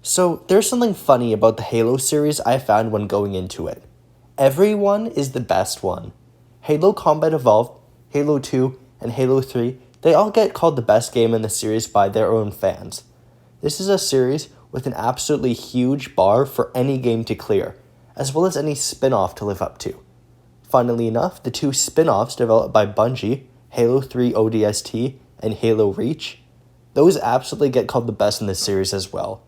So, there's something funny about the Halo series I found when going into it. Everyone is the best one. Halo Combat Evolved, Halo 2, and Halo 3, they all get called the best game in the series by their own fans. This is a series with an absolutely huge bar for any game to clear, as well as any spin-off to live up to. Funnily enough, the two spin-offs developed by Bungie, Halo 3 ODST and Halo Reach, those absolutely get called the best in this series as well.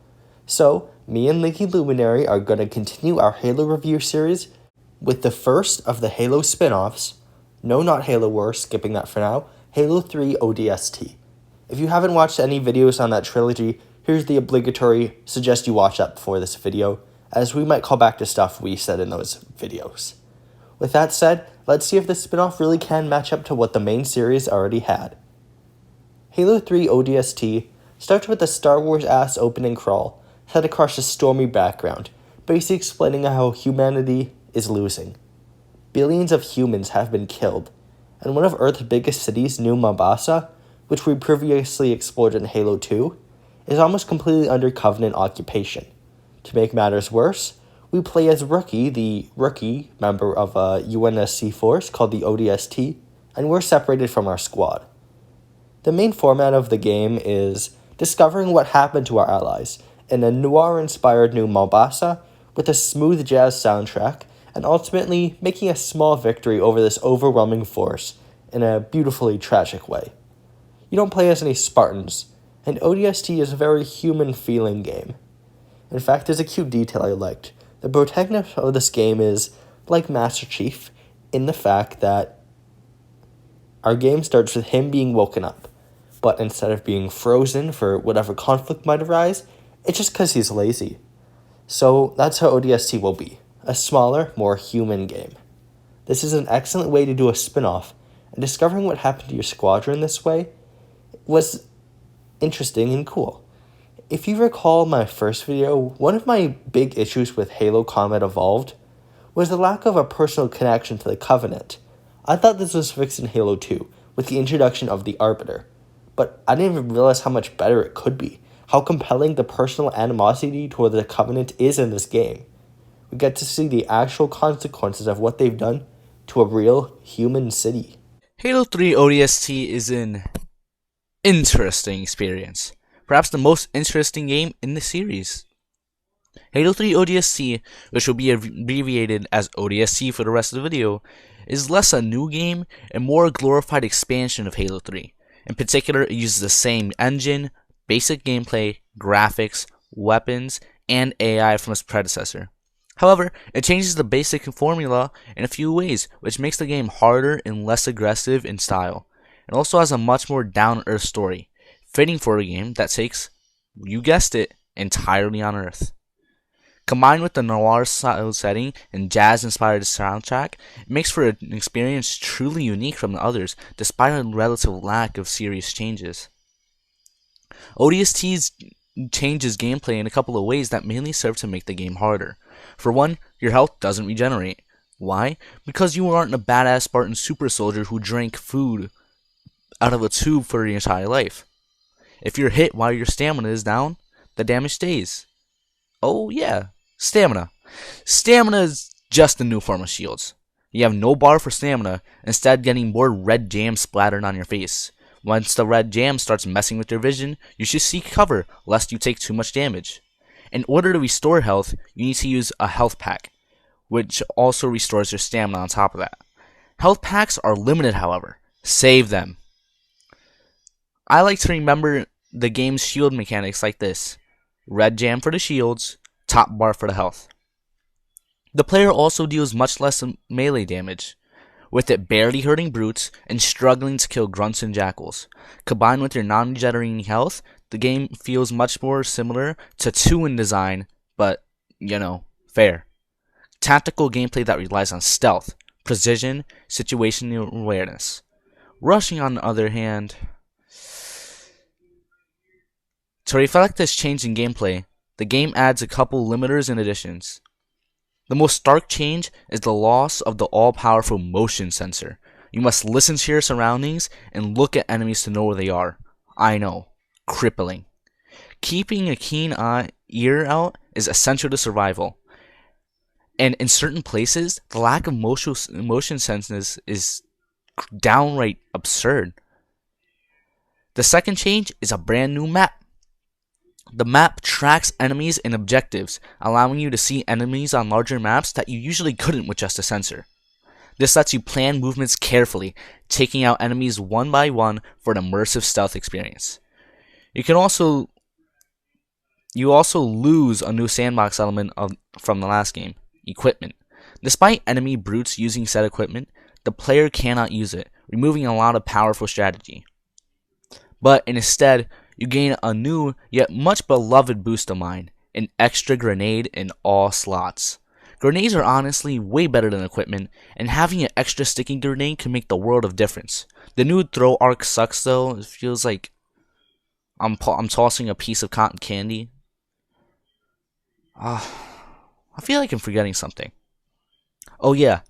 So, me and Leaky Luminary are going to continue our Halo review series with the first of the Halo spin-offs, no, not Halo Wars, skipping that for now, Halo 3 ODST. If you haven't watched any videos on that trilogy, here's the obligatory suggest you watch that before this video, as we might call back to stuff we said in those videos. With that said, let's see if the spin-off really can match up to what the main series already had. Halo 3 ODST starts with a Star Wars-ass opening crawl set across a stormy background, basically explaining how humanity is losing. Billions of humans have been killed, and one of Earth's biggest cities, New Mombasa, which we previously explored in Halo 2, is almost completely under Covenant occupation. To make matters worse, we play as Rookie, the rookie member of a UNSC force called the ODST, and we're separated from our squad. The main format of the game is discovering what happened to our allies in a noir-inspired New Mombasa with a smooth jazz soundtrack, and ultimately making a small victory over this overwhelming force in a beautifully tragic way. You don't play as any Spartans, and ODST is a very human-feeling game. In fact, there's a cute detail I liked. The protagonist of this game is like Master Chief in the fact that our game starts with him being woken up, but instead of being frozen for whatever conflict might arise, it's just because he's lazy. So that's how ODST will be, a smaller, more human game. This is an excellent way to do a spin-off, and discovering what happened to your squadron this way was interesting and cool. If you recall my first video, one of my big issues with Halo Combat Evolved was the lack of a personal connection to the Covenant. I thought this was fixed in Halo 2 with the introduction of the Arbiter, but I didn't even realize how much better it could be, how compelling the personal animosity toward the Covenant is in this game. We get to see the actual consequences of what they've done to a real human city. Halo 3 ODST is an interesting experience. Perhaps the most interesting game in the series. Halo 3 ODST, which will be abbreviated as ODST for the rest of the video, is less a new game and more a glorified expansion of Halo 3. In particular, it uses the same engine, basic gameplay, graphics, weapons, and AI from its predecessor. However, it changes the basic formula in a few ways, which makes the game harder and less aggressive in style. It also has a much more down-to-earth story, fitting for a game that takes, you guessed it, entirely on Earth. Combined with the noir-style setting and jazz-inspired soundtrack, it makes for an experience truly unique from the others, despite a relative lack of serious changes. ODST changes gameplay in a couple of ways that mainly serve to make the game harder. For one, your health doesn't regenerate. Why? Because you aren't a badass Spartan super soldier who drank food out of a tube for your entire life. If you're hit while your stamina is down, the damage stays. Oh yeah, stamina. Stamina is just a new form of shields. You have no bar for stamina, instead getting more red jam splattered on your face. Once the red jam starts messing with your vision, you should seek cover lest you take too much damage. In order to restore health, you need to use a health pack, which also restores your stamina on top of that. Health packs are limited, however. Save them. I like to remember the game's shield mechanics like this: red jam for the shields, top bar for the health. The player also deals much less melee damage, with it barely hurting brutes and struggling to kill grunts and jackals. Combined with your non-regenerating health, the game feels much more similar to 2 in design, but, fair. Tactical gameplay that relies on stealth, precision, situational awareness. Rushing, on the other hand, to reflect this change in gameplay, the game adds a couple limiters and additions. The most stark change is the loss of the all-powerful motion sensor. You must listen to your surroundings and look at enemies to know where they are. I know, crippling. Keeping a keen eye ear out is essential to survival. And in certain places, the lack of motion senses is downright absurd. The second change is a brand new map. The map tracks enemies and objectives, allowing you to see enemies on larger maps that you usually couldn't with just a sensor. This lets you plan movements carefully, taking out enemies one by one for an immersive stealth experience. You also lose a new sandbox element from the last game, equipment. Despite enemy brutes using said equipment, the player cannot use it, removing a lot of powerful strategy. But instead, you gain a new yet much beloved boost of mine, an extra grenade in all slots. Grenades are honestly way better than equipment, and having an extra sticky grenade can make the world of difference. The new throw arc sucks though. It feels like I'm tossing a piece of cotton candy. I feel like I'm forgetting something. Oh yeah,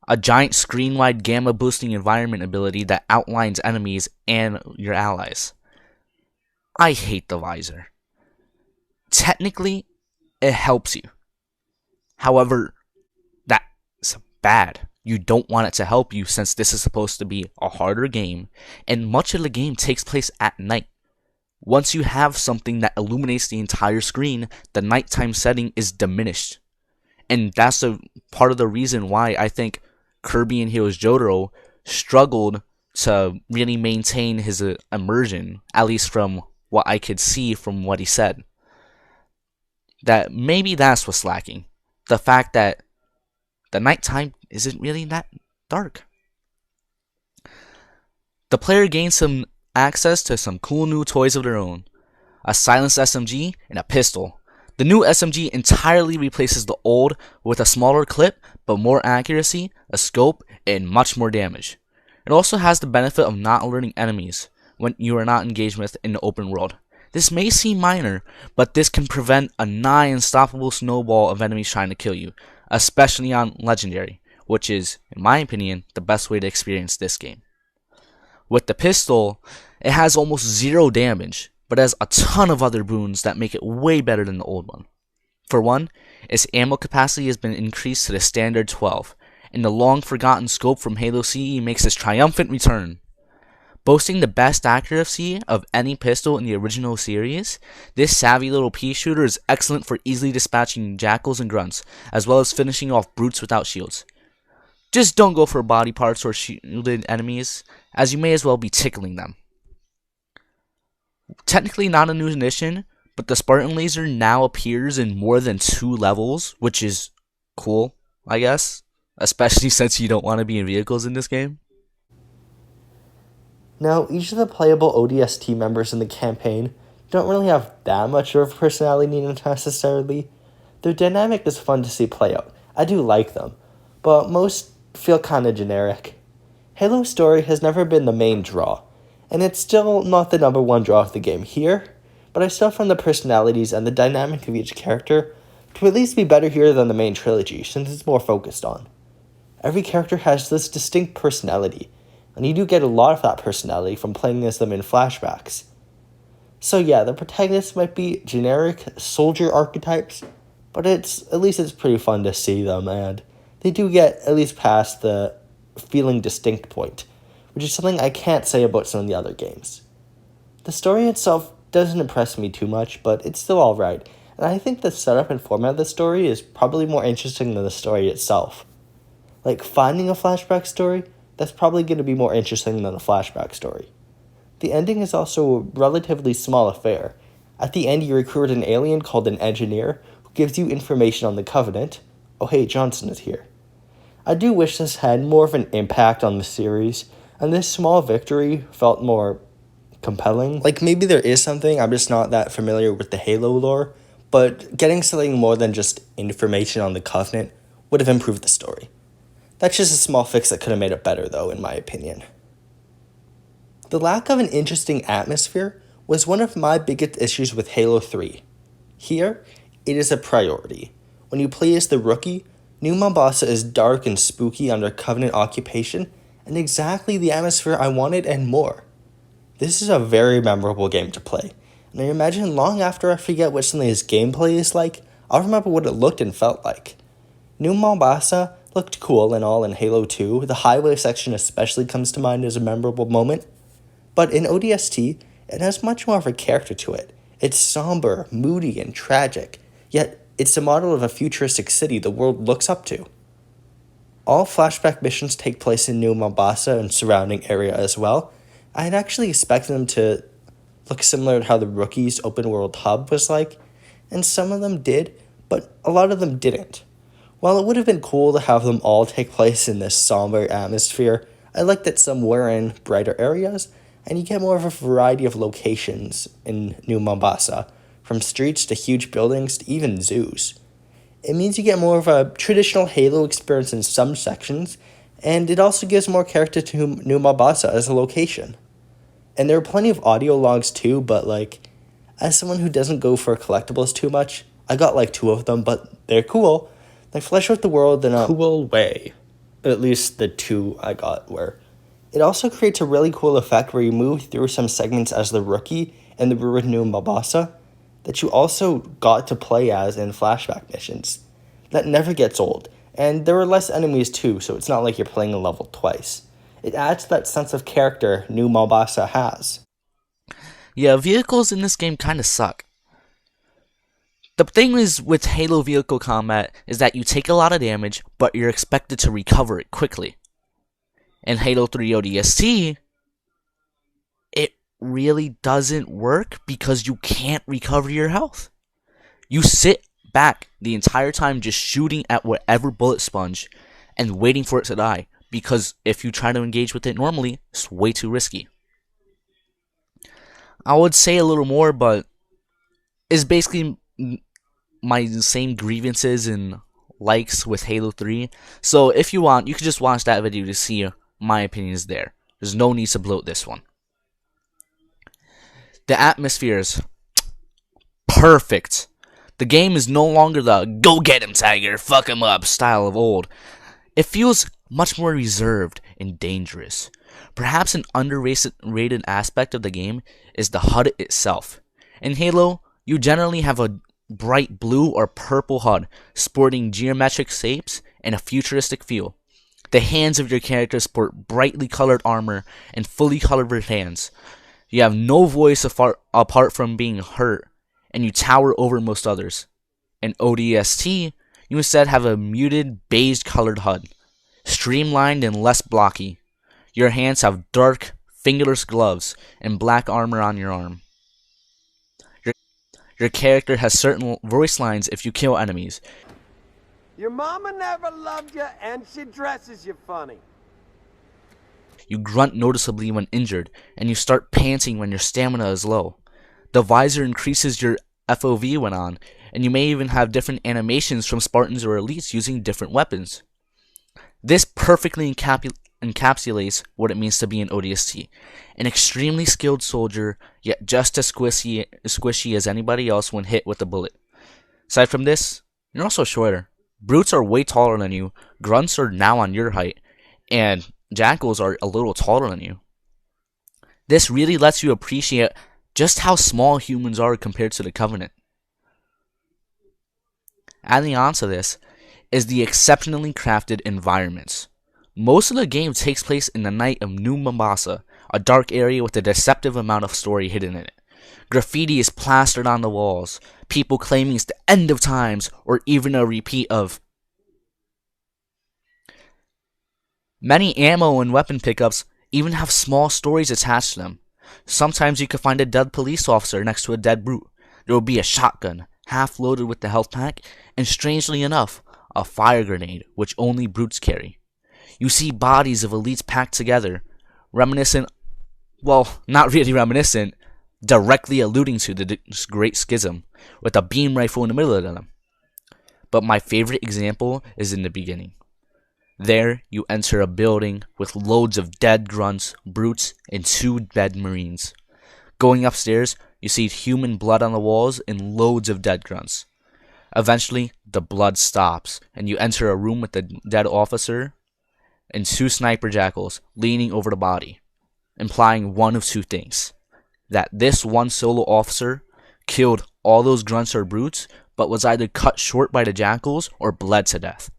a giant screen-wide gamma boosting environment ability that outlines enemies and your allies. I hate the visor. Technically, it helps you. However, that's bad. You don't want it to help you since this is supposed to be a harder game, and much of the game takes place at night. Once you have something that illuminates the entire screen, the nighttime setting is diminished. And that's a part of the reason why I think Kirby and Heroes Jotaro struggled to really maintain his immersion, at least from what I could see from what he said. That maybe that's what's lacking. The fact that the nighttime isn't really that dark. The player gains some access to some cool new toys of their own. A silenced SMG and a pistol. The new SMG entirely replaces the old with a smaller clip, but more accuracy, a scope, and much more damage. It also has the benefit of not alerting enemies when you are not engaged with in the open world. This may seem minor, but this can prevent a nigh unstoppable snowball of enemies trying to kill you, especially on Legendary, which is, in my opinion, the best way to experience this game. With the pistol, it has almost zero damage, but has a ton of other boons that make it way better than the old one. For one, its ammo capacity has been increased to the standard 12, and the long-forgotten scope from Halo CE makes its triumphant return. Boasting the best accuracy of any pistol in the original series, this savvy little pea shooter is excellent for easily dispatching jackals and grunts, as well as finishing off brutes without shields. Just don't go for body parts or shielded enemies, as you may as well be tickling them. Technically not a new addition, but the Spartan laser now appears in more than 2 levels, which is cool, I guess, especially since you don't want to be in vehicles in this game. Now, each of the playable ODST members in the campaign don't really have that much of a personality necessarily. Their dynamic is fun to see play out. I do like them, but most feel kinda generic. Halo's story has never been the main draw, and it's still not the number one draw of the game here, but I still find the personalities and the dynamic of each character to at least be better here than the main trilogy, since it's more focused on. Every character has this distinct personality, and you do get a lot of that personality from playing as them in flashbacks. So yeah, the protagonists might be generic soldier archetypes, but at least it's pretty fun to see them, and they do get at least past the feeling distinct point, which is something I can't say about some of the other games. The story itself doesn't impress me too much, but it's still alright, and I think the setup and format of the story is probably more interesting than the story itself. Like, finding a flashback story, that's probably going to be more interesting than a flashback story. The ending is also a relatively small affair. At the end, you recruit an alien called an engineer who gives you information on the Covenant. Oh hey, Johnson is here. I do wish this had more of an impact on the series, and this small victory felt more compelling. Like, maybe there is something, I'm just not that familiar with the Halo lore, but getting something more than just information on the Covenant would have improved the story. That's just a small fix that could have made it better, though, in my opinion. The lack of an interesting atmosphere was one of my biggest issues with Halo 3. Here, it is a priority. When you play as the Rookie, New Mombasa is dark and spooky under Covenant occupation, and exactly the atmosphere I wanted and more. This is a very memorable game to play, And I imagine long after I forget what something's gameplay is like, I'll remember what it looked and felt like. New Mombasa looked cool and all in Halo 2. The highway section especially comes to mind as a memorable moment. But in ODST, it has much more of a character to it. It's somber, moody, and tragic, yet it's a model of a futuristic city the world looks up to. All flashback missions take place in New Mombasa and surrounding area as well. I'd actually expect them to look similar to how the Rookie's open world hub was like, and some of them did, but a lot of them didn't. While it would have been cool to have them all take place in this somber atmosphere, I like that some were in brighter areas, and you get more of a variety of locations in New Mombasa, from streets to huge buildings to even zoos. It means you get more of a traditional Halo experience in some sections, and it also gives more character to New Mombasa as a location. And there are plenty of audio logs too, but as someone who doesn't go for collectibles too much, I got 2 of them, but they're cool. They flesh out the world in a cool way. At least the 2 I got were. It also creates a really cool effect where you move through some segments as the Rookie in the ruined New Mombasa that you also got to play as in flashback missions. That never gets old, and there are less enemies too, so it's not like you're playing a level twice. It adds that sense of character New Mombasa has. Yeah, vehicles in this game kinda suck. The thing is with Halo vehicle combat is that you take a lot of damage, but you're expected to recover it quickly. In Halo 3 ODST, it really doesn't work because you can't recover your health. You sit back the entire time just shooting at whatever bullet sponge and waiting for it to die, because if you try to engage with it normally, it's way too risky. I would say a little more, but it's basically my same grievances and likes with Halo 3. So if you want, you can just watch that video to see my opinions there. There's no need to bloat this one. The atmosphere is perfect. The game is no longer the go get him tiger, fuck him up style of old. It feels much more reserved and dangerous. Perhaps an underrated aspect of the game is the HUD itself. In Halo, you generally have a bright blue or purple HUD sporting geometric shapes and a futuristic feel. The hands of your character sport brightly colored armor and fully colored hands. You have no voice apart from being hurt, and you tower over most others. In ODST, you instead have a muted beige colored HUD, streamlined and less blocky. Your hands have dark, fingerless gloves and black armor on your arm. Your character has certain voice lines if you kill enemies. Your mama never loved you, and she dresses you funny. You grunt noticeably when injured, and you start panting when your stamina is low. The visor increases your FOV when on, and you may even have different animations from Spartans or Elites using different weapons. This perfectly encapsulates what it means to be an ODST. An extremely skilled soldier, yet just as squishy as anybody else when hit with a bullet. Aside from this, you're also shorter. Brutes are way taller than you, grunts are now on your height, and jackals are a little taller than you. This really lets you appreciate just how small humans are compared to the Covenant. Adding on to this is the exceptionally crafted environments. Most of the game takes place in the night of New Mombasa, a dark area with a deceptive amount of story hidden in it. Graffiti is plastered on the walls, people claiming it's the end of times, or even a repeat of. Many ammo and weapon pickups even have small stories attached to them. Sometimes you can find a dead police officer next to a dead brute. There will be a shotgun, half loaded with the health pack, and strangely enough, a fire grenade, which only brutes carry. You see bodies of elites packed together, reminiscent, well, not really reminiscent, directly alluding to the Great Schism, with a beam rifle in the middle of them. But my favorite example is in the beginning. There, you enter a building with loads of dead grunts, brutes, and 2 dead marines. Going upstairs, you see human blood on the walls and loads of dead grunts. Eventually, the blood stops, and you enter a room with a dead officer and 2 sniper jackals leaning over the body, implying one of 2 things. that this one solo officer killed all those grunts or brutes, but was either cut short by the jackals or bled to death.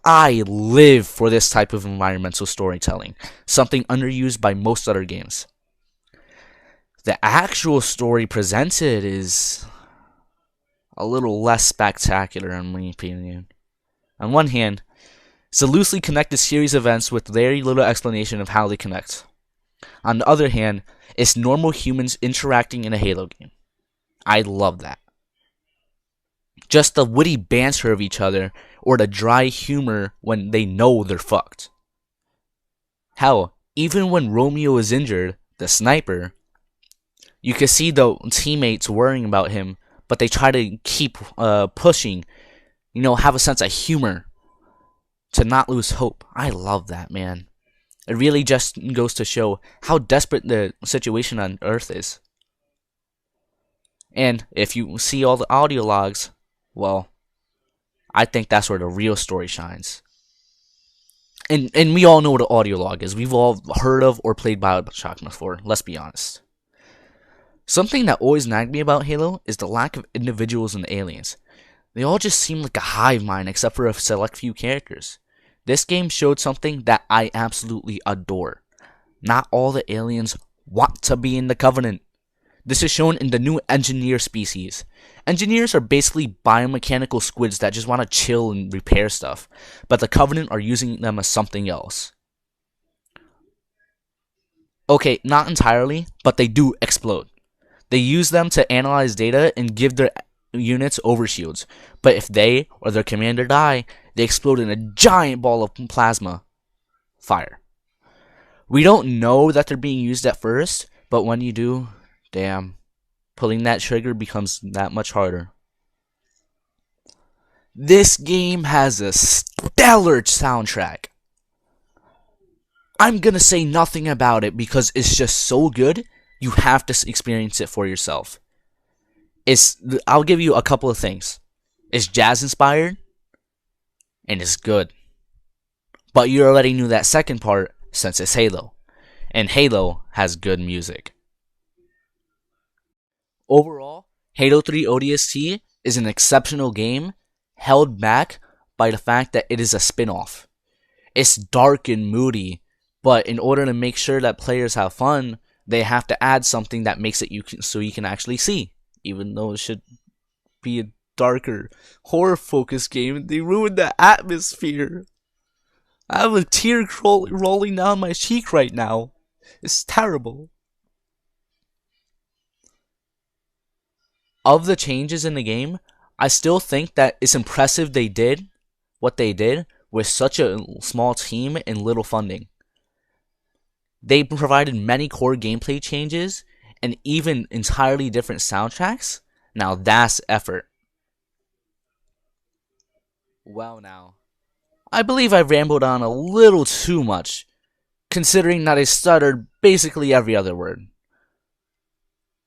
I live for this type of environmental storytelling, something underused by most other games. The actual story presented is a little less spectacular in my opinion. On one hand, it's a loosely connected series of events with very little explanation of how they connect. On the other hand, it's normal humans interacting in a Halo game. I love that. Just the witty banter of each other, or the dry humor when they know they're fucked. Hell, even when Romeo is injured, the sniper, you can see the teammates worrying about him, but they try to keep pushing, have a sense of humor to not lose hope. I love that, man. It really just goes to show how desperate the situation on Earth is. And if you see all the audio logs, well, I think that's where the real story shines. And we all know what an audio log is. We've all heard of or played Bioshock before, let's be honest. Something that always nagged me about Halo is the lack of individuals in the aliens. They all just seem like a hive mind except for a select few characters. This game showed something that I absolutely adore. Not all the aliens want to be in the Covenant. This is shown in the new engineer species. Engineers are basically biomechanical squids that just want to chill and repair stuff, but the Covenant are using them as something else. Okay, not entirely, but they do explode. They use them to analyze data and give their units overshields, but if they or their commander die, they explode in a giant ball of plasma fire. We don't know that they're being used at first, but when you do, damn, pulling that trigger becomes that much harder. This game has a stellar soundtrack. I'm gonna say nothing about it because it's just so good, you have to experience it for yourself. I'll give you a couple of things. It's jazz inspired, and it's good. But you already knew that second part since it's Halo, and Halo has good music. Overall, Halo 3 ODST is an exceptional game, held back by the fact that it is a spin-off. It's dark and moody, but in order to make sure that players have fun, they have to add something that makes it so you can actually see. Even though it should be a darker, horror-focused game, they ruined the atmosphere. I have a tear rolling down my cheek right now. It's terrible. Of the changes in the game, I still think that it's impressive they did what they did with such a small team and little funding. They provided many core gameplay changes and even entirely different soundtracks. Now that's effort. Well now, I believe I rambled on a little too much, considering that I stuttered basically every other word.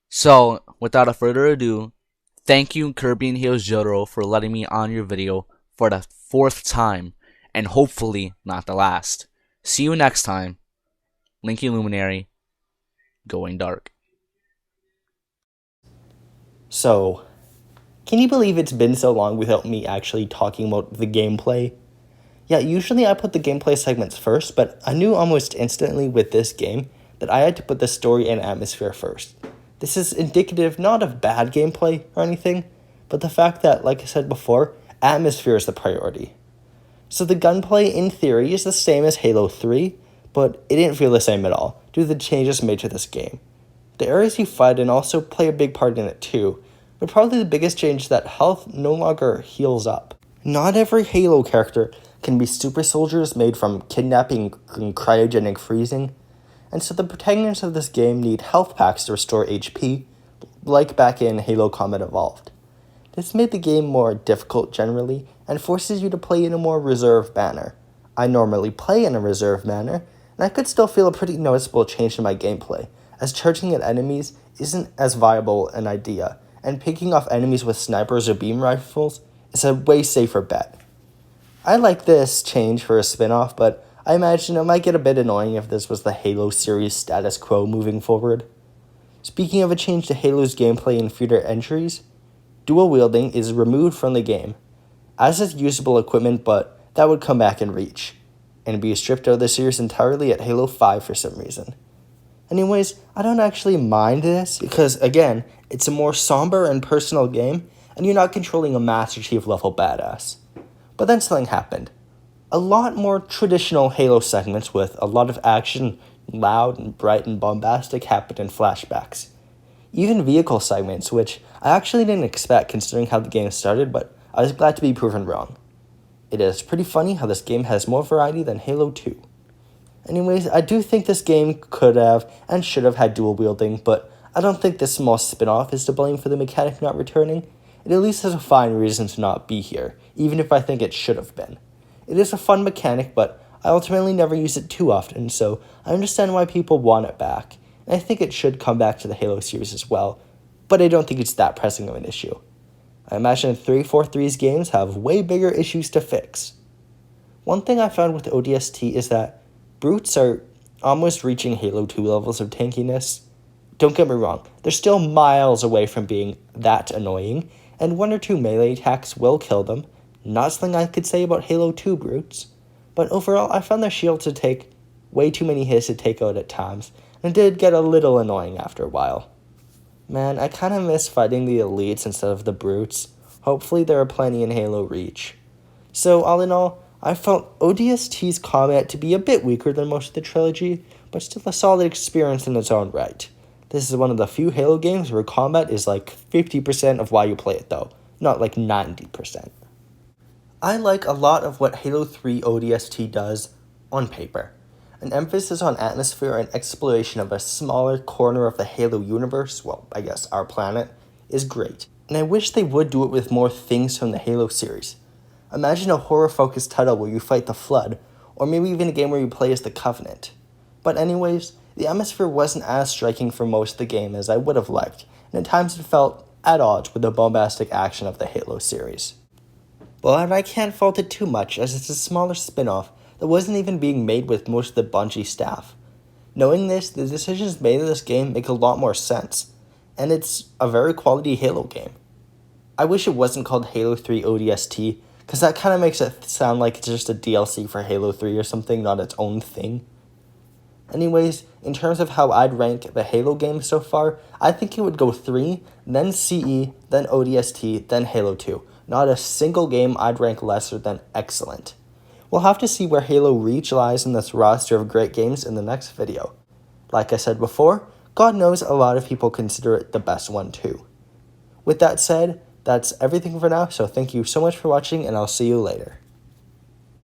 So, without a further ado, thank you Kirby and Heels Jotaro for letting me on your video for the 4th time, and hopefully not the last. See you next time. Linky Luminary, going dark. So, can you believe it's been so long without me actually talking about the gameplay? Yeah, usually I put the gameplay segments first, but I knew almost instantly with this game that I had to put the story and atmosphere first. This is indicative not of bad gameplay or anything, but the fact that, like I said before, atmosphere is the priority. So the gunplay, in theory, is the same as Halo 3, but it didn't feel the same at all due to the changes made to this game. The areas you fight in also play a big part in it too, but probably the biggest change is that health no longer heals up. Not every Halo character can be super soldiers made from kidnapping and cryogenic freezing, and so the protagonists of this game need health packs to restore HP, like back in Halo Combat Evolved. This made the game more difficult generally, and forces you to play in a more reserved manner. I normally play in a reserved manner, and I could still feel a pretty noticeable change in my gameplay, as charging at enemies isn't as viable an idea, and picking off enemies with snipers or beam rifles is a way safer bet. I like this change for a spin-off, but I imagine it might get a bit annoying if this was the Halo series status quo moving forward. Speaking of a change to Halo's gameplay and future entries, dual wielding is removed from the game, as is usable equipment, but that would come back in Reach, and be stripped out of the series entirely at Halo 5 for some reason. Anyways, I don't actually mind this, because again, it's a more somber and personal game, and you're not controlling a Master Chief level badass. But then something happened. A lot more traditional Halo segments with a lot of action, loud and bright and bombastic, happened in flashbacks. Even vehicle segments, which I actually didn't expect considering how the game started, but I was glad to be proven wrong. It is pretty funny how this game has more variety than Halo 2. Anyways, I do think this game could have and should have had dual wielding, but I don't think this small spin-off is to blame for the mechanic not returning. It at least has a fine reason to not be here, even if I think it should have been. It is a fun mechanic, but I ultimately never use it too often, so I understand why people want it back, and I think it should come back to the Halo series as well, but I don't think it's that pressing of an issue. I imagine 343's games have way bigger issues to fix. One thing I found with ODST is that brutes are almost reaching Halo 2 levels of tankiness. Don't get me wrong, they're still miles away from being that annoying, and one or two melee attacks will kill them. Not something I could say about Halo 2 brutes, but overall I found their shields to take way too many hits to take out at times, and it did get a little annoying after a while. Man, I kinda miss fighting the elites instead of the brutes. Hopefully there are plenty in Halo Reach. So all in all, I felt ODST's combat to be a bit weaker than most of the trilogy, but still a solid experience in its own right. This is one of the few Halo games where combat is like 50% of why you play it though, not like 90%. I like a lot of what Halo 3 ODST does on paper. An emphasis on atmosphere and exploration of a smaller corner of the Halo universe, well, I guess our planet, is great. And I wish they would do it with more things from the Halo series. Imagine a horror-focused title where you fight the Flood, or maybe even a game where you play as the Covenant. But anyways, the atmosphere wasn't as striking for most of the game as I would have liked, and at times it felt at odds with the bombastic action of the Halo series. But I can't fault it too much, as it's a smaller spin-off that wasn't even being made with most of the Bungie staff. Knowing this, the decisions made in this game make a lot more sense, and it's a very quality Halo game. I wish it wasn't called Halo 3 ODST, because that kind of makes it sound like it's just a DLC for Halo 3 or something, not its own thing. Anyways, in terms of how I'd rank the Halo games so far, I think it would go 3, then CE, then ODST, then Halo 2. Not a single game I'd rank lesser than excellent. We'll have to see where Halo Reach lies in this roster of great games in the next video. Like I said before, God knows a lot of people consider it the best one too. With that said, that's everything for now, so thank you so much for watching, and I'll see you later.